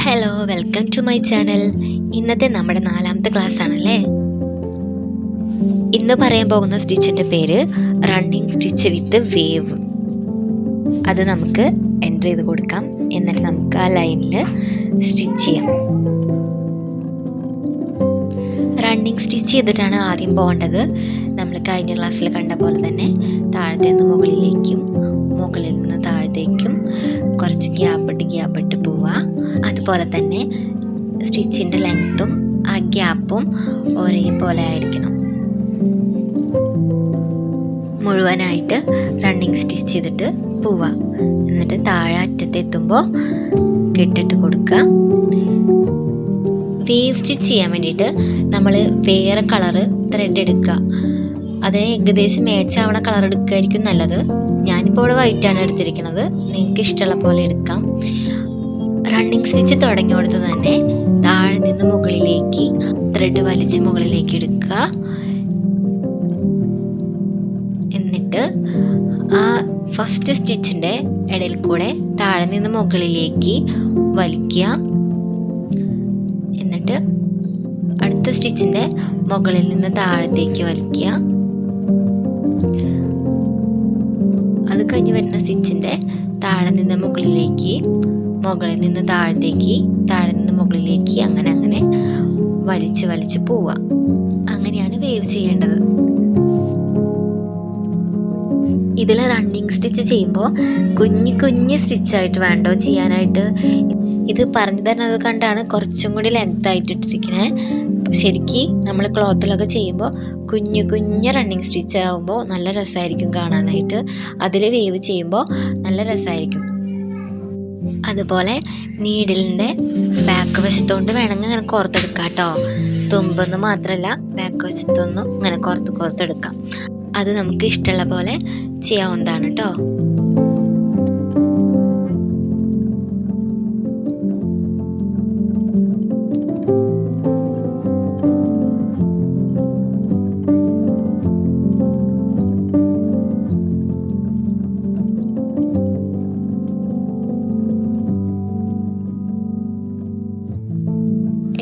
Hello, welcome to my channel. ഇന്നത്തെ നമ്മുടെ 4ാമത്തെ class ആണല്ലേ. ഇന്ന് പറയാൻ പോകുന്ന സ്റ്റിച്ചിൻ്റെ പേര് റണ്ണിങ് സ്റ്റിച്ച് വിത്ത് വേവ്. അത് നമുക്ക് എൻ്റർ ചെയ്ത് കൊടുക്കാം. എന്നിട്ട് നമുക്ക് ആ ലൈനിൽ സ്റ്റിച്ച് ചെയ്യാം. റണ്ണിങ് സ്റ്റിച്ച് ചെയ്തിട്ടാണ് ആദ്യം പോകേണ്ടത്. നമ്മൾ കഴിഞ്ഞ ക്ലാസ്സിൽ കണ്ട പോലെ തന്നെ താഴത്തെ നിന്ന് മുകളിലേക്കും മുകളിൽ നിന്ന് താഴത്തേക്കും കുറച്ച് ഗ്യാപ്പിട്ട് പോവുക. അതുപോലെ തന്നെ സ്റ്റിച്ചിൻ്റെ ലെങ്ത്തും ആ ഗ്യാപ്പും ഒരേപോലെ ആയിരിക്കണം. മുഴുവനായിട്ട് റണ്ണിങ് സ്റ്റിച്ച് ചെയ്തിട്ട് പോവുക. എന്നിട്ട് താഴെ അറ്റത്തെത്തുമ്പോൾ കെട്ടിട്ട് കൊടുക്കുക. വേവ് സ്റ്റിച്ച് ചെയ്യാൻ വേണ്ടിയിട്ട് നമ്മൾ വേറെ കളറ് ത്രെഡ് എടുക്കുക. അതിന് ഏകദേശം മാച്ചാവണ കളർ എടുക്കുകയായിരിക്കും നല്ലത്. ഞാനിപ്പോൾ ഇവിടെ വൈറ്റാണ് എടുത്തിരിക്കുന്നത്. നിങ്ങൾക്ക് ഇഷ്ടമുള്ള പോലെ എടുക്കാം. റണ്ണിങ് സ്റ്റിച്ച് തുടങ്ങി കൊടുത്ത് തന്നെ താഴെ നിന്ന് മുകളിലേക്ക് ത്രെഡ് വലിച്ച് മുകളിലേക്ക് എടുക്കുക. എന്നിട്ട് ആ ഫസ്റ്റ് സ്റ്റിച്ചിൻ്റെ ഇടയിൽ കൂടെ താഴെ നിന്ന് മുകളിലേക്ക് വലിക്കുക. എന്നിട്ട് അടുത്ത സ്റ്റിച്ചിൻ്റെ മുകളിൽ നിന്ന് താഴത്തേക്ക് വലിക്കുക. അത് കഴിഞ്ഞ് വരുന്ന സ്റ്റിച്ചിൻ്റെ താഴെ നിന്ന് മുകളിലേക്ക്, മുകളിൽ നിന്ന് താഴത്തേക്ക്, താഴെ നിന്ന് മുകളിലേക്ക്, അങ്ങനെ അങ്ങനെ വലിച്ച് പോവുക. അങ്ങനെയാണ് വേവ് ചെയ്യേണ്ടത്. ഇതിൽ റണ്ണിങ് സ്റ്റിച്ച് ചെയ്യുമ്പോൾ കുഞ്ഞു സ്റ്റിച്ചായിട്ട് വേണ്ടോ ചെയ്യാനായിട്ട്. ഇത് പറഞ്ഞു തരുന്നത് കണ്ടാണ് കുറച്ചും കൂടി ലെങ്ത് ആയിട്ട് ഇട്ടിരിക്കുന്നത്. ശരിക്കും നമ്മൾ ക്ലോത്തിലൊക്കെ ചെയ്യുമ്പോൾ കുഞ്ഞു റണ്ണിങ് സ്റ്റിച്ച് ആകുമ്പോൾ നല്ല രസമായിരിക്കും കാണാനായിട്ട്. അതിൽ വേവ് ചെയ്യുമ്പോൾ നല്ല രസമായിരിക്കും. അതുപോലെ നീഡിലിൻ്റെ ബാക്ക് വശത്തോണ്ട് വേണമെങ്കിൽ ഇങ്ങനെ കോർത്തെടുക്കാം കേട്ടോ. തുമ്പൊന്നും മാത്രമല്ല, ബാക്ക് വശത്തൊന്നും ഇങ്ങനെ കോർത്തെടുക്കാം. അത് നമുക്ക് ഇഷ്ടമുള്ള പോലെ ചെയ്യാവുന്നതാണ് കേട്ടോ.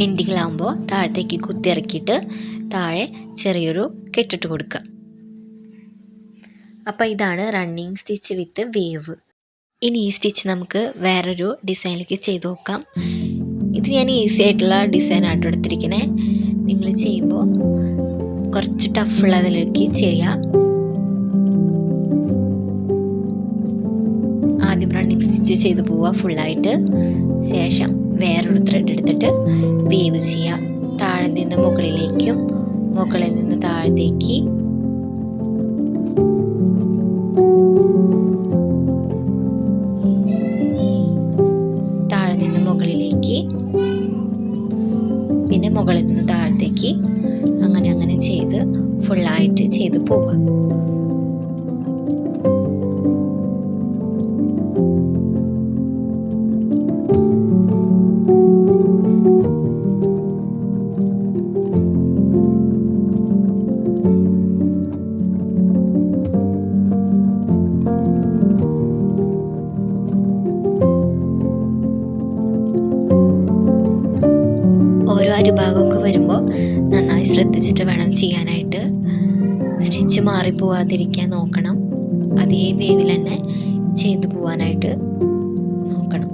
എൻഡിങ്ങിലാവുമ്പോൾ താഴത്തേക്ക് കുത്തിയിറക്കിയിട്ട് താഴെ ചെറിയൊരു കെട്ടിട്ട് കൊടുക്കുക. അപ്പോൾ ഇതാണ് റണ്ണിങ് സ്റ്റിച്ച് വിത്ത് വേവ്. ഇനി ഈ സ്റ്റിച്ച് നമുക്ക് വേറൊരു ഡിസൈനിലേക്ക് ചെയ്ത് നോക്കാം. ഇത് ഞാൻ ഈസി ആയിട്ടുള്ള ഡിസൈനായിട്ട് എടുത്തിരിക്കണേ. നിങ്ങൾ ചെയ്യുമ്പോൾ കുറച്ച് ടഫുള്ളതിലേക്ക് ചെയ്യുക. ആദ്യം റണ്ണിങ് സ്റ്റിച്ച് ചെയ്ത് പോവുക ഫുള്ളായിട്ട്. ശേഷം വേറൊരു ത്രെഡ് എടുത്തിട്ട് വേവ് ചെയ്യുക. താഴെ നിന്ന് മുകളിലേക്കും മുകളിൽ നിന്ന് താഴത്തേക്ക്. താഴെ നിന്ന് മുകളിലേക്ക്, പിന്നെ മുകളിൽ നിന്ന് താഴത്തേക്ക്, അങ്ങനെ അങ്ങനെ ചെയ്ത് ഫുള്ളായിട്ട് ചെയ്ത് പോവുക. ഓരോ അരിഭാഗമൊക്കെ വരുമ്പോൾ നന്നായി ശ്രദ്ധിച്ചിട്ട് വേണം ചെയ്യാനായിട്ട്. സ്റ്റിച്ച് മാറിപ്പോവാതിരിക്കാൻ നോക്കണം. അതേ വേവിൽ തന്നെ ചെയ്തു പോവാനായിട്ട് നോക്കണം.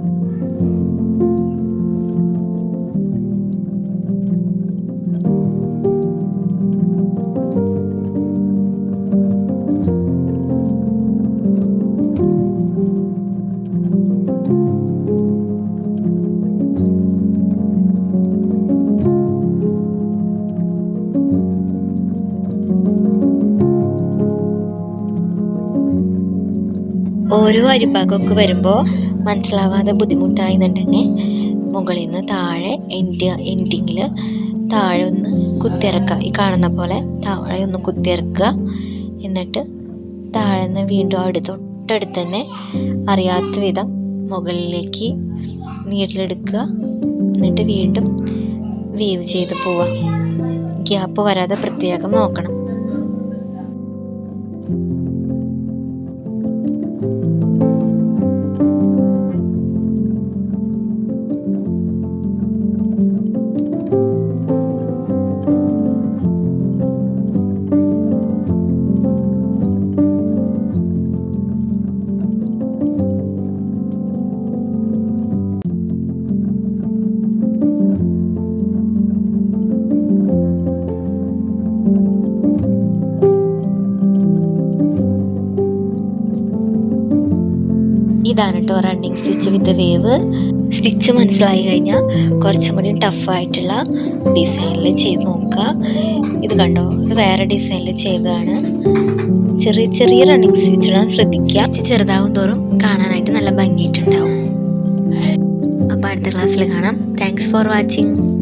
ഓരോ അരിഭാഗമൊക്കെ വരുമ്പോൾ മനസ്സിലാവാതെ ബുദ്ധിമുട്ടായെന്നുണ്ടെങ്കിൽ മുകളിൽ നിന്ന് താഴെ എൻഡിങ്ങിൽ താഴെ ഒന്ന് കുത്തിയിറക്കുക. ഈ കാണുന്ന പോലെ താഴെ ഒന്ന് കുത്തിയിറക്കുക. എന്നിട്ട് താഴെ നിന്ന് വീണ്ടും തൊട്ടടുത്ത് തന്നെ അറിയാത്ത വിധം മുകളിലേക്ക് നീഡിലെടുക്കുക. എന്നിട്ട് വീണ്ടും വേവ് ചെയ്ത് പോവുക. ഗ്യാപ്പ് വരാതെ പ്രത്യേകം നോക്കണം. ഇതാണ് കേട്ടോ റണ്ണിങ് സ്റ്റിച്ച് വിത്ത് വേവ്. സ്റ്റിച്ച് മനസ്സിലായി കഴിഞ്ഞാൽ കുറച്ചും കൂടി ടഫായിട്ടുള്ള ഡിസൈനിൽ ചെയ്ത് നോക്കുക. ഇത് കണ്ടോ, ഇത് വേറെ ഡിസൈനിൽ ചെയ്തതാണ്. ചെറിയ ചെറിയ റണ്ണിങ് സ്റ്റിച്ച് ഇടാൻ ശ്രദ്ധിക്കുക. സ്റ്റിച്ച് ചെറുതാവും തോറും കാണാനായിട്ട് നല്ല ഭംഗിയായിട്ടുണ്ടാവും. അപ്പോൾ അടുത്ത ക്ലാസ്സിൽ കാണാം. Thanks for watching.